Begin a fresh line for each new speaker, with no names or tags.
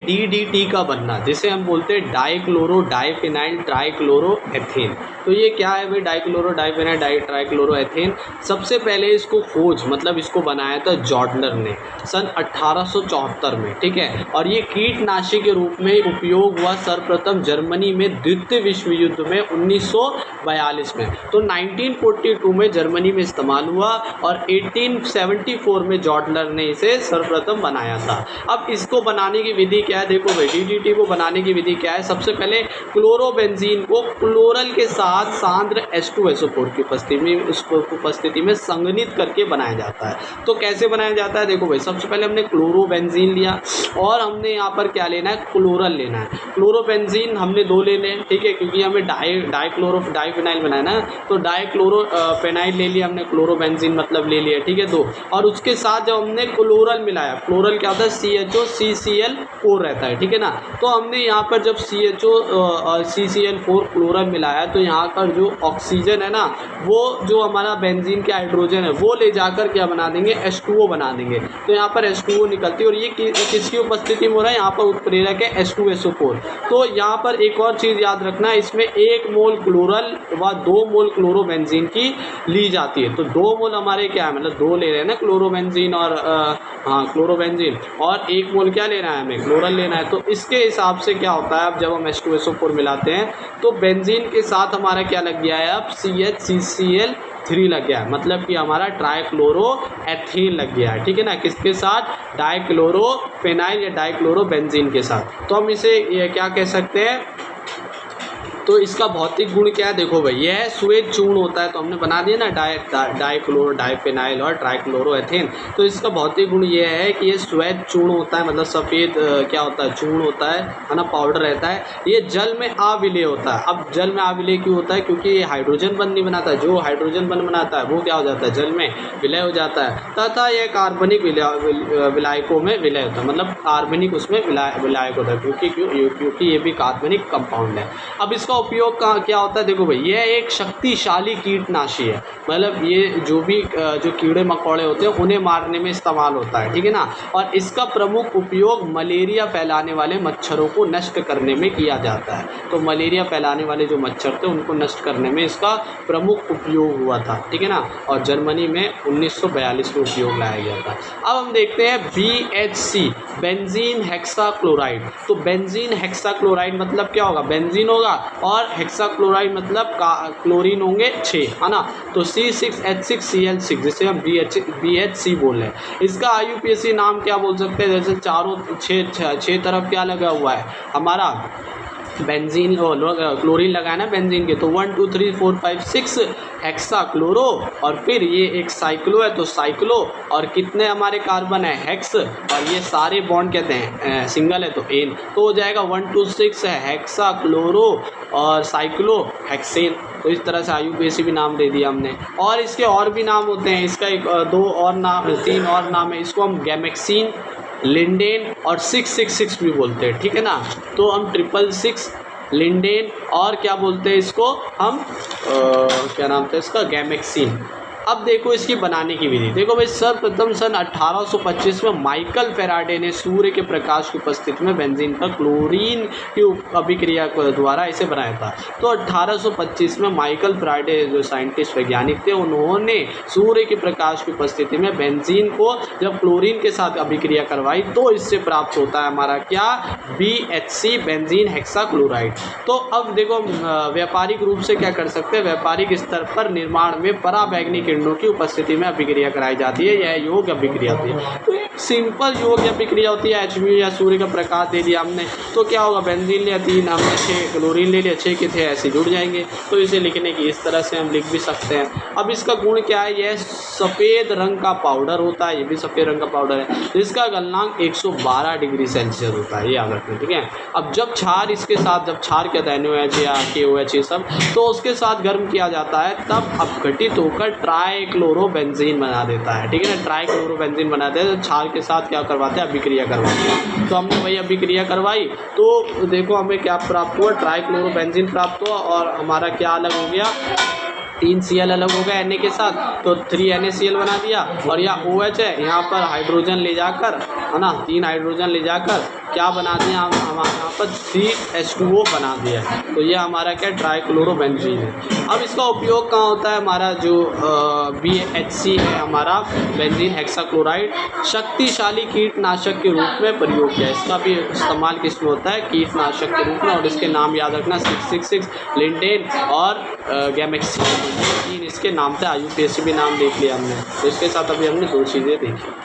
DDT का बनना, जिसे हम बोलते हैं डाइक्लोरो डाइफिनाइल ट्राइक्लोरोएथेन। तो ये क्या है भाई, डाइक्लोरो डाइफिनाइल ट्राइक्लोरोएथेन। सबसे पहले इसको खोज मतलब इसको बनाया था जॉर्डनर ने सन 1874 में, ठीक है। और ये कीटनाशी के रूप में उपयोग हुआ सर्वप्रथम जर्मनी में द्वितीय विश्व युद्ध में 1942 में। तो 1942 में जर्मनी में इस्तेमाल हुआ और 1874 में जॉर्डनर ने इसे सर्वप्रथम बनाया था। अब इसको बनाने की विधि क्या है, देखो भाई, DDT को बनाने की विधि क्या है। सबसे पहले क्लोरोबेंजीन को क्लोरल के साथ सांद्र H2SO4 की उपस्थिति में संघनित करके बनाया जाता है। तो कैसे बनाया जाता है, देखो भाई, सबसे पहले हमने क्लोरोबेंजीन लिया और हमने यहाँ पर क्या लेना है, क्लोरल लेना है। क्लोरोबेंजीन हमने 2 लेने हैं, ठीक है, क्योंकि हमें डाइक्लोरो डाइफिनाइल बनाना है। तो डाइक्लोरो फेनाइल ले लिया हमने, क्लोरोबेंजीन मतलब ले लिया, ठीक है। 2 और उसके साथ जब हमने क्लोरल मिलाया, क्लोरल क्या होता है, CHO रहता है, ठीक है ना। तो हमने यहाँ पर जब CHO और CCl4 क्लोरल मिलाया तो यहाँ पर जो ऑक्सीजन है ना, वो जो हमारा बेंजीन के हाइड्रोजन है वो ले जाकर क्या बना देंगे, H2O बना देंगे। तो यहाँ पर H2O निकलती है और ये किसकी उपस्थिति में हो रहा है, यहाँ पर उत्प्रेरक है H2SO4। तो यहाँ पर एक और चीज़ याद रखना, इसमें 1 मोल क्लोरल व 2 मोल क्लोरोबेंजीन की ली जाती है। तो 2 मोल हमारे क्या है, मतलब 2 ले रहे हैं ना क्लोरोबेंजीन और क्लोरोबेंजीन, और 1 मोल क्या लेना है, हमें क्लोरल लेना है। तो इसके हिसाब से क्या होता है, अब जब हम H2SO4 मिलाते हैं तो बेंजीन के साथ हमारा क्या लग गया है, अब CHCCl3 लग गया है, मतलब कि हमारा ट्राइक्लोरोएथेन लग गया है, ठीक है ना। किसके साथ, डाइक्लोरोफेनाइल या डाइक्लोरोबेंजीन के साथ। तो हम इसे ये क्या कह सकते हैं, तो इसका भौतिक गुण क्या है, देखो भाई, यह श्वेत चूर्ण होता है। तो हमने बना दिया ना डाइक्लोरो डाइफिनाइल और ट्राइक्लोरोएथेन। तो इसका भौतिक गुण ये है कि ये श्वेत चूर्ण होता है, मतलब सफ़ेद क्या होता है, चूर्ण होता है ना, पाउडर रहता है। ये जल में अविलेय होता है। अब जल में अविलेय क्यों होता है, क्योंकि ये हाइड्रोजन बंध नहीं बनाता है। जो हाइड्रोजन बंध बनाता है वो क्या हो जाता है, जल में विलय हो जाता है, तथा यह कार्बनिक विलायकों में विलय होता है, मतलब कार्बनिक उसमें विलायक होता है, क्योंकि ये भी कार्बनिक कंपाउंड है। अब इसका उपयोग क्या होता है, देखो भाई, यह एक शक्तिशाली कीटनाशी है, मतलब ये जो कीड़े मकोड़े होते हैं उन्हें मारने में इस्तेमाल होता है, ठीक है ना। और इसका प्रमुख उपयोग मलेरिया फैलाने वाले मच्छरों को नष्ट करने में किया जाता है। तो मलेरिया फैलाने वाले जो मच्छर थे उनको नष्ट करने में इसका प्रमुख उपयोग हुआ था, ठीक है ना। और जर्मनी में 1942 में उपयोग लाया गया था। अब हम देखते हैं BHC, बेंजीन हेक्साक्लोराइड। तो बेंजीन हेक्साक्लोराइड मतलब क्या होगा, बेंजीन होगा और हेक्साक्लोराइड मतलब क्लोरीन होंगे 6, है ना। तो C6H6Cl6, जिसे हम BHC बोल रहे हैं। इसका IUPAC नाम क्या बोल सकते हैं, जैसे चारों 6 तरफ क्या लगा हुआ है हमारा, बेंजीन क्लोरीन लगाया ना बेंजीन के, तो 1 2 3 4 5 6 हेक्सा क्लोरो, और फिर ये एक साइक्लो है तो साइक्लो, और कितने हमारे कार्बन है, हेक्स, और ये सारे बॉन्ड कहते हैं सिंगल है तो एन, तो हो जाएगा 1 2 6 है हेक्सा क्लोरो और साइक्लो हेक्सेन। तो इस तरह से IUPAC भी नाम दे दिया हमने। और इसके और भी नाम होते हैं, इसका 3 और नाम है। इसको हम गैमेक्सिन, लिंडेन और 666 भी बोलते हैं, ठीक है ना। तो हम 666 लिंडेन और क्या बोलते हैं इसको हम क्या नाम था इसका, गैमेक्सिन। अब देखो इसकी बनाने की विधि, देखो भाई, सर्वप्रथम सन 1825 में माइकल फेराडे ने सूर्य के प्रकाश की उपस्थिति में बेंजीन पर क्लोरीन की अभिक्रिया द्वारा इसे बनाया था। तो 1825 में माइकल फेराडे जो साइंटिस्ट वैज्ञानिक थे, उन्होंने सूर्य के प्रकाश की उपस्थिति में बेंजीन को जब क्लोरीन के साथ अभिक्रिया करवाई तो इससे प्राप्त होता है हमारा क्या, BHC, बेंजीन हेक्साक्लोराइड। तो अब देखो व्यापारिक रूप से क्या कर सकते हैं, व्यापारिक स्तर पर निर्माण में पराबैंगनी किरणों की उपस्थिति में अभिक्रिया कराई जाती है, यह योग्य अभिक्रिया होती है। तो एक सिंपल योग्य अभिक्रिया होती है, HB या सूर्य का प्रकाश दे दिया हमने तो क्या होगा, बेंजीन लिया 3, हमने 6 क्लोरीन ले लिया, 6 के थे ऐसे जुड़ जाएंगे। तो इसे लिखने की इस तरह से हम लिख भी सकते हैं। अब इसका गुण क्या है, यह सफ़ेद रंग का पाउडर होता है, ये भी सफ़ेद रंग का पाउडर है, जिसका गलनांक 112 डिग्री सेल्सियस होता है, ये याद रखना, ठीक है। अब जब क्षार इसके साथ, जब क्षार क्या था, NaOH या KOH ये सब, तो उसके साथ गर्म किया जाता है, तब अपघटित होकर ट्राइक्लोरोबेंजीन बना देता है, ठीक है ना। ट्राइक्लोरोबेंजीन बनाते हैं तो क्षार के साथ क्या करवाते हैं, अभिक्रिया करवाते हैं। तो हमने वही अभिक्रिया करवाई तो देखो हमें क्या प्राप्त हुआ, ट्राइक्लोरोबेंजीन प्राप्त हुआ और हमारा क्या अलग हो गया, 3 Cl अलग हो गया Na के साथ, तो 3 NaCl बना दिया। और यह OH है, यहाँ पर हाइड्रोजन ले जाकर, है ना, 3 हाइड्रोजन ले जाकर क्या बना दिया हम यहाँ पर 3H2O बना दिया। तो ये हमारा क्या ट्राइक्लोरोबेंजीन है। अब इसका उपयोग कहाँ होता है, हमारा जो BHC है हमारा बेंजीन हेक्साक्लोराइड, शक्तिशाली कीटनाशक के रूप में प्रयोग किया। इसका भी इस्तेमाल किस में होता है, कीटनाशक के रूप में। और इसके नाम याद रखना 666, लिंडेन और गैमेक्सिन, ये 3 इसके नाम थे। IUPAC भी नाम देख लिया हमने। तो इसके साथ अभी हमने 2 चीज़ें देखी।